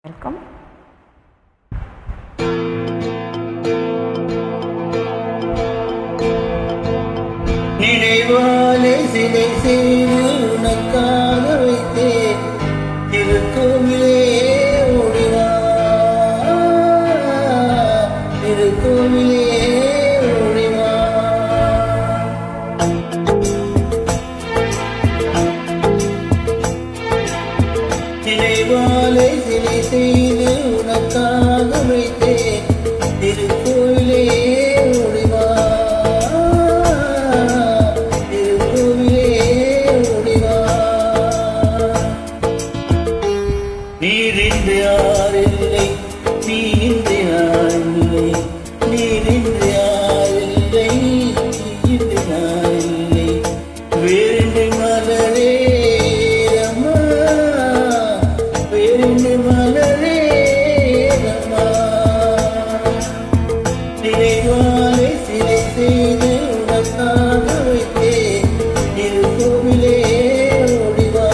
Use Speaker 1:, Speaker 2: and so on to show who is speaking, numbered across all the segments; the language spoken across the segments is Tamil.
Speaker 1: வெல்கம்.
Speaker 2: நினைவாலே சிலை செய்து உனக்காக வைத்தேன் திருக்கோவிலே ஓடிவா திருக்கோவிலே ஓடிவா. நினைவாலே சிலை செய்து உனக்காக வைத்தேன் திருக்கோவிலே ஓடிவா நீரின்றி யாரில்லை நீரின்றி யாரில்லை நீரின்றி யாரில்லை நீரின்றி யாரில்லை வேறின்றி மலரே ரமா வேறின்றி மலரே ரமா. நினைவாலே சிலை செய்து உனக்காக வைத்தேன் திருக்கோவிலே ஓடிவா.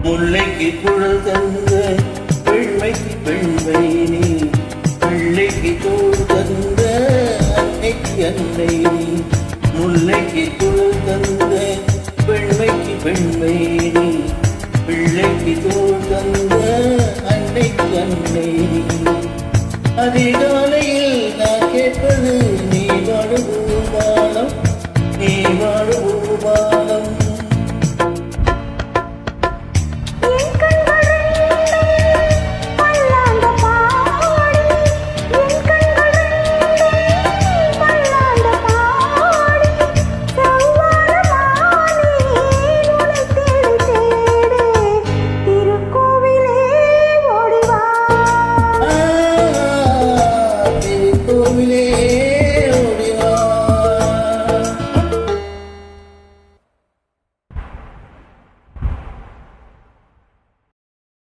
Speaker 2: முல்லைக்கு குழல் தந்த பெண்மைக்கு பெண்மை நீ பிள்ளைக்கு தோல் தந்த அன்னைக்கு அன்னை நீ. முல்லைக்கு குழல் தந்த பெண்மைக்கு பெண்மை நீ பிள்ளைக்கு தோல் தந்த அன்னைக்கு அன்னை நீ. அதிகாலையில் நான் கேட்பது நீ வாழும் பாலம் நீ வாழும் பாலம்